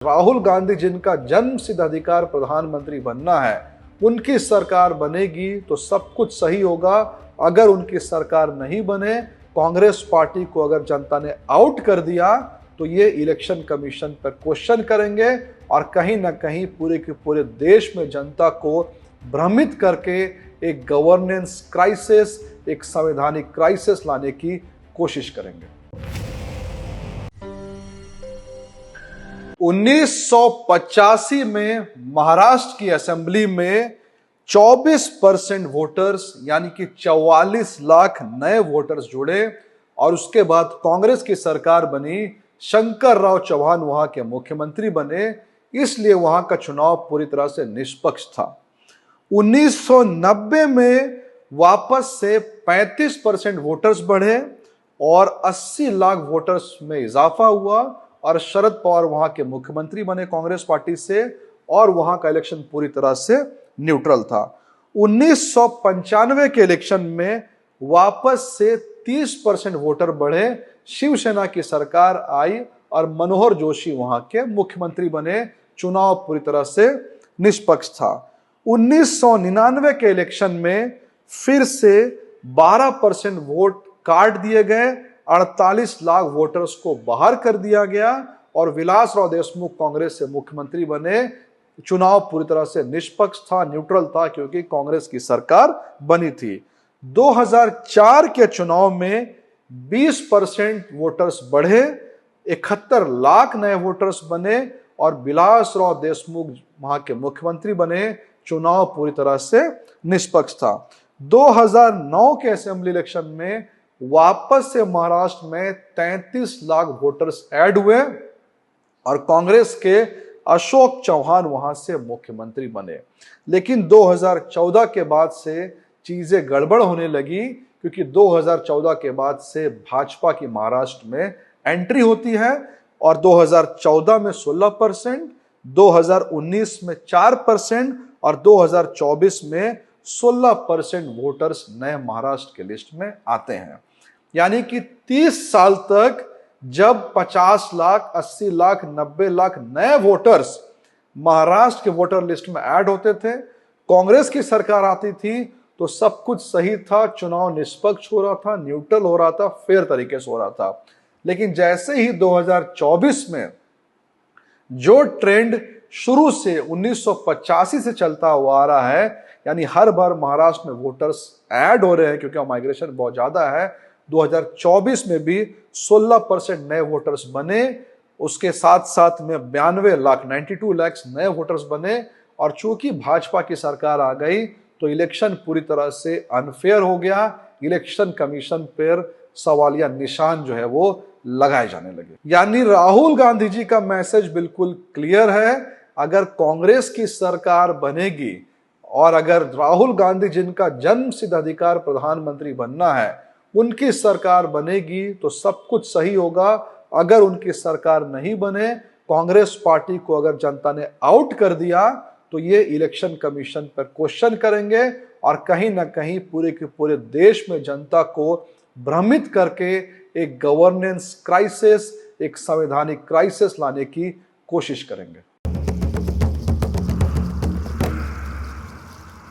राहुल गांधी जिनका जन्म सिद्ध अधिकार प्रधानमंत्री बनना है, उनकी सरकार बनेगी तो सब कुछ सही होगा। अगर उनकी सरकार नहीं बने, कांग्रेस पार्टी को अगर जनता ने आउट कर दिया तो ये इलेक्शन कमीशन पर क्वेश्चन करेंगे और कहीं ना कहीं पूरे के पूरे देश में जनता को भ्रमित करके एक गवर्नेंस क्राइसिस, एक संवैधानिक क्राइसिस लाने की कोशिश करेंगे। 1985 में महाराष्ट्र की असेंबली में 24% वोटर्स यानी कि 44 लाख नए वोटर्स जुड़े और उसके बाद कांग्रेस की सरकार बनी। शंकरराव चौहान वहां के मुख्यमंत्री बने, इसलिए वहां का चुनाव पूरी तरह से निष्पक्ष था। 1990 में वापस से 35% वोटर्स बढ़े और 80 लाख वोटर्स में इजाफा हुआ और शरद पवार वहां के मुख्यमंत्री बने कांग्रेस पार्टी से और वहां का इलेक्शन पूरी तरह से न्यूट्रल था। 1995 के इलेक्शन में वापस से 30% वोटर बढ़े, शिवसेना की सरकार आई और मनोहर जोशी वहां के मुख्यमंत्री बने। चुनाव पूरी तरह से निष्पक्ष था। 1999 के इलेक्शन में फिर से 12% वोट काट दिए गए, 48 लाख वोटर्स को बाहर कर दिया गया और विलासराव देशमुख कांग्रेस से मुख्यमंत्री बने। चुनाव पूरी तरह से निष्पक्ष था, न्यूट्रल था, क्योंकि कांग्रेस की सरकार बनी थी। 2004 के चुनाव में 20% वोटर्स बढ़े, 71 लाख नए वोटर्स बने और विलासराव देशमुख वहां के मुख्यमंत्री बने। चुनाव पूरी तरह से निष्पक्ष था। 2009 के असेंबली इलेक्शन में वापस से महाराष्ट्र में 33 लाख वोटर्स ऐड हुए और कांग्रेस के अशोक चौहान वहां से मुख्यमंत्री बने। लेकिन 2014 के बाद से चीजें गड़बड़ होने लगी, क्योंकि 2014 के बाद से भाजपा की महाराष्ट्र में एंट्री होती है और 2014 में 16%, 2019 में 4% और 2024 में 16% वोटर्स नए महाराष्ट्र के लिस्ट में आते हैं। यानी कि 30 साल तक जब 50 लाख, 80 लाख, 90 लाख नए वोटर्स महाराष्ट्र के वोटर लिस्ट में ऐड होते थे, कांग्रेस की सरकार आती थी तो सब कुछ सही था, चुनाव निष्पक्ष हो रहा था, न्यूट्रल हो रहा था, फेयर तरीके से हो रहा था। लेकिन जैसे ही 2024 में जो ट्रेंड शुरू से 1985 से चलता हुआ आ रहा है, यानी हर बार महाराष्ट्र में वोटर्स ऐड हो रहे हैं क्योंकि माइग्रेशन बहुत ज्यादा है, 2024 में भी 16% नए वोटर्स बने। उसके साथ साथ में 92 लाख 92 लाख नए वोटर्स बने और चूंकि भाजपा की सरकार आ गई तो इलेक्शन पूरी तरह से अनफेयर हो गया। इलेक्शन कमीशन पर सवालिया निशान जो है वो लगाए जाने लगे। यानी राहुल गांधी जी का मैसेज बिल्कुल क्लियर है, अगर कांग्रेस की सरकार बनेगी और अगर राहुल गांधी जिनका जन्म सिद्ध अधिकार प्रधानमंत्री बनना है, उनकी सरकार बनेगी तो सब कुछ सही होगा। अगर उनकी सरकार नहीं बने, कांग्रेस पार्टी को अगर जनता ने आउट कर दिया तो ये इलेक्शन कमीशन पर क्वेश्चन करेंगे और कहीं ना कहीं पूरे के पूरे देश में जनता को भ्रमित करके एक गवर्नेंस क्राइसिस, एक संवैधानिक क्राइसिस लाने की कोशिश करेंगे।